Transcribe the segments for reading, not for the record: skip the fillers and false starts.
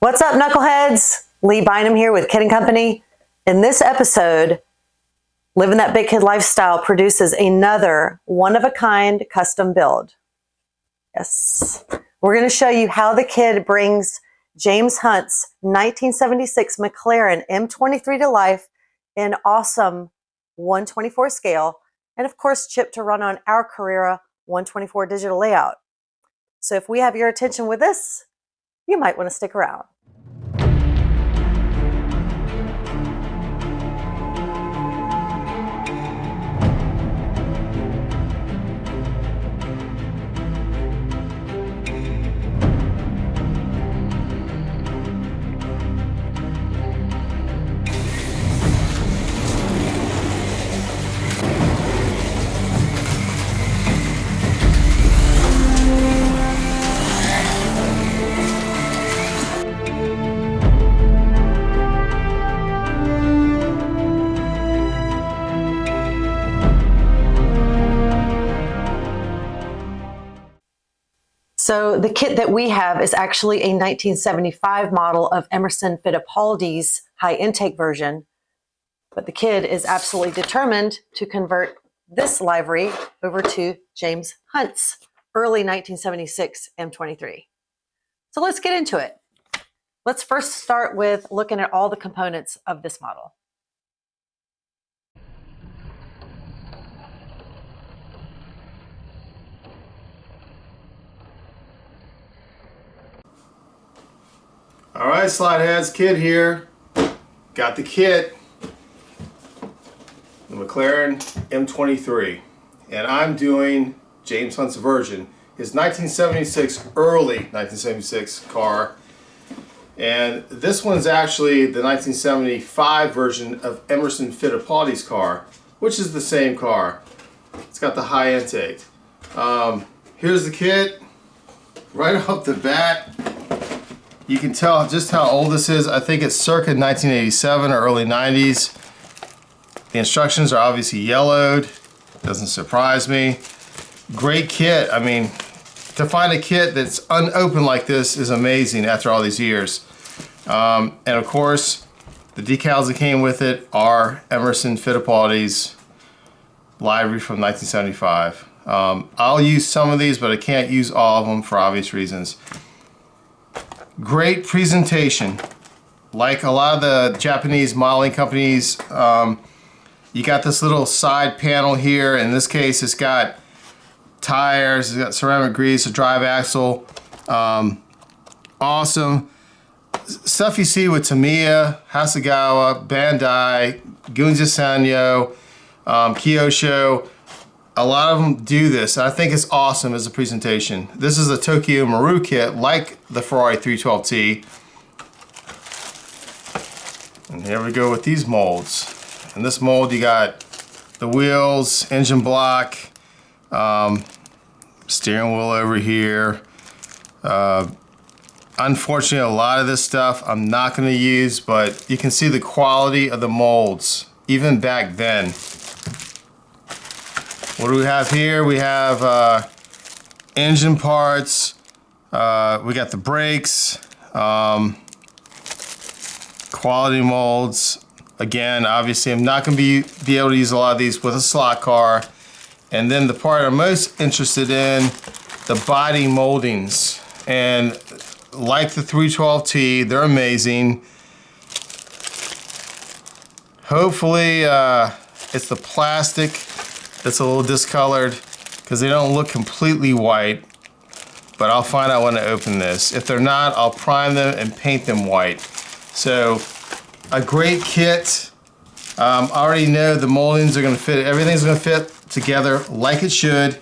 What's up, knuckleheads? Lee Bynum here with Kid & Company. In this episode, Living That Big Kid Lifestyle produces another one-of-a-kind custom build. Yes. We're going to show you how the kid brings James Hunt's 1976 McLaren M23 to life in awesome 1/24 scale, and of course chipped to run on our Carrera 1/24 digital layout. So if we have your attention with this, you might want to stick around. So the kit that we have is actually a 1975 model of Emerson Fittipaldi's high intake version, but the kid is absolutely determined to convert this livery over to James Hunt's early 1976 M23. So let's get into it. Let's first start with looking at all the components of this model. All right, slide heads, Kid here. Got the kit, the McLaren M23, and I'm doing James Hunt's version, his 1976, early 1976 car. And this one's actually the 1975 version of Emerson Fittipaldi's car, which is the same car. It's got the high intake. Here's the kit. Right off the bat, you can tell just how old this is. I think it's circa 1987 or early 90s. The instructions are obviously yellowed. Doesn't surprise me. Great kit. I mean, to find a kit that's unopened like this is amazing after all these years. And of course, the decals that came with it are Emerson Fittipaldi's livery from 1975. I'll use some of these, but I can't use all of them for obvious reasons. Great presentation. Like a lot of the Japanese modeling companies, you got this little side panel here. In this case, it's got tires, it's got ceramic grease, a drive axle. Awesome. Stuff you see with Tamiya, Hasegawa, Bandai, Gunja Sanyo, Kyosho. A lot of them do this. I think it's awesome as a presentation. This is a Tokyo Maru kit, like the Ferrari 312T. And here we go with these molds. In this mold, you got the wheels, engine block, steering wheel over here. Unfortunately, a lot of this stuff I'm not going to use, but you can see the quality of the molds, even back then. What do we have here? We have engine parts. We got the brakes, quality molds. Again, obviously, I'm not going to be able to use a lot of these with a slot car. And then the part I'm most interested in, the body moldings. And like the 312T, they're amazing. Hopefully, it's the plastic that's a little discolored because they don't look completely white, but I'll find out when I open this. If they're not, I'll prime them and paint them white. So a great kit. I already know the moldings are going to fit. Everything's going to fit together like it should,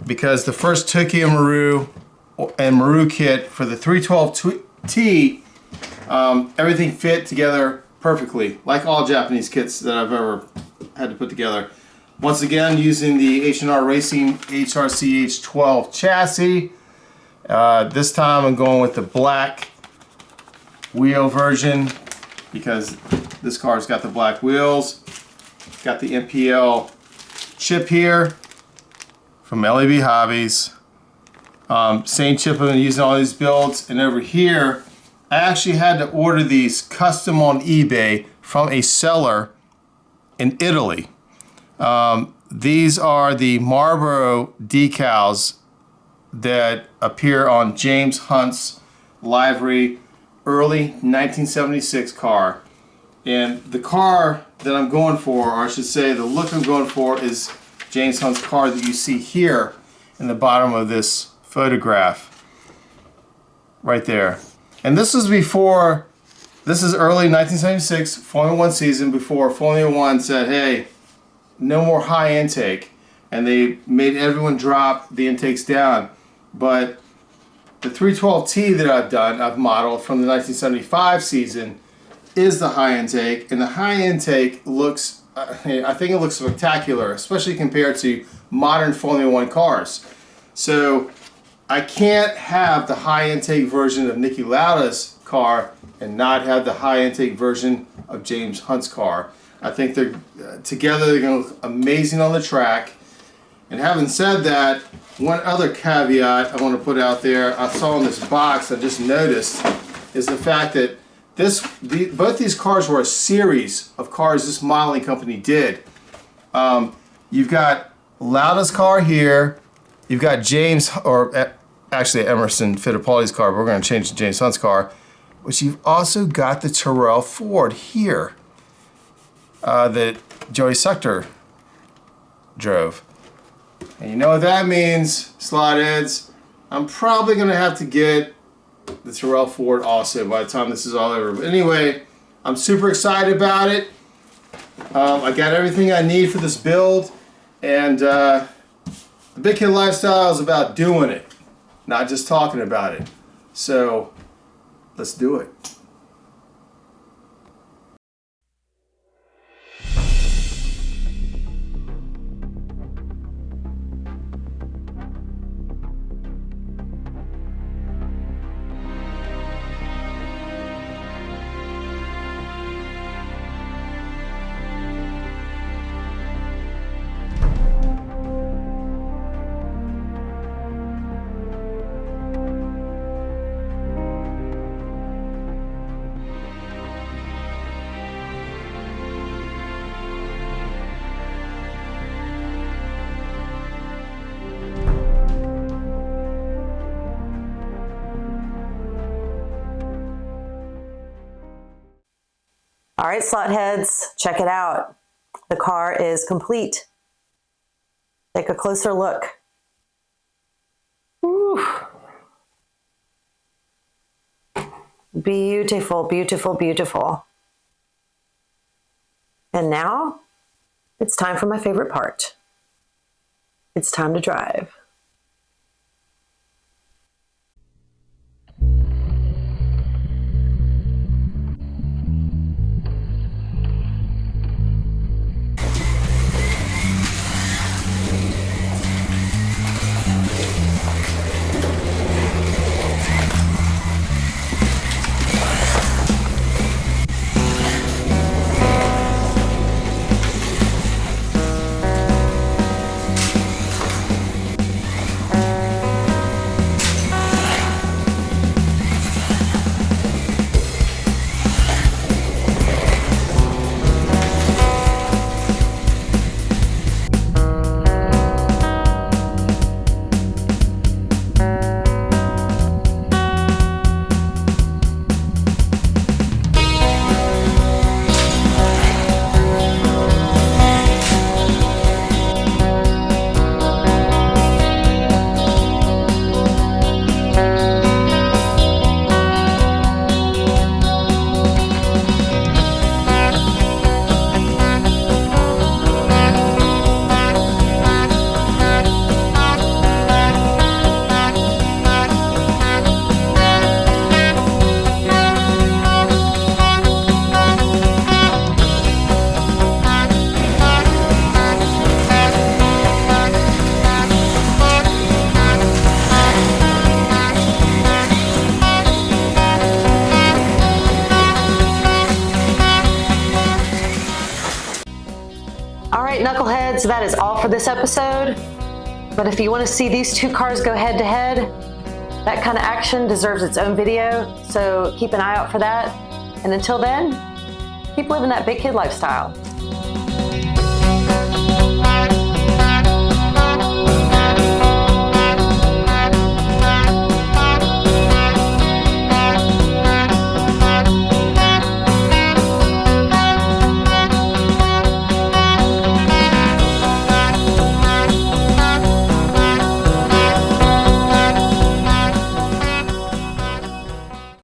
because the first Tokyo Maru and Maru kit for the 312T, everything fit together perfectly, like all Japanese kits that I've ever had to put together. Once again, using the H&R Racing HRCH12 chassis. This time I'm going with the black wheel version because this car's got the black wheels. Got the MPL chip here from LAB Hobbies. Same chip I've been using all these builds. And over here, I actually had to order these custom on eBay from a seller in Italy. These are the Marlboro decals that appear on James Hunt's livery early 1976 car. And the car that I'm going for, or I should say the look I'm going for, is James Hunt's car that you see here in the bottom of this photograph. Right there. And this is before, this is early 1976 Formula One season, before Formula One said, hey, no more high intake. And they made everyone drop the intakes down. But the 312T that I've modeled from the 1975 season is the high intake. And the high intake looks, I think it looks spectacular, especially compared to modern Formula One cars. So I can't have the high intake version of Niki Lauda's car and not have the high intake version of James Hunt's car. I think they're together, they're going to look amazing on the track. And having said that, one other caveat I want to put out there, I saw in this box, I just noticed, is the fact that both these cars were a series of cars this modeling company did. You've got Lauda's car here, you've got James, or actually Emerson Fittipaldi's car, but we're going to change to James Hunt's car, but you've also got the Tyrrell Ford here that Joey Suchter drove. And you know what that means, Slotheads? I'm probably going to have to get the Tyrrell Ford also by the time this is all over. But anyway, I'm super excited about it. I got everything I need for this build. And the Big Kid Lifestyle is about doing it, not just talking about it. So let's do it. All right, slot heads, check it out. The car is complete. Take a closer look. Whew. Beautiful, beautiful, beautiful. And now it's time for my favorite part. It's time to drive. All right, knuckleheads, that is all for this episode. But if you want to see these two cars go head to head, That kind of action deserves its own video, so keep an eye out for that. And until then, keep living that big kid lifestyle.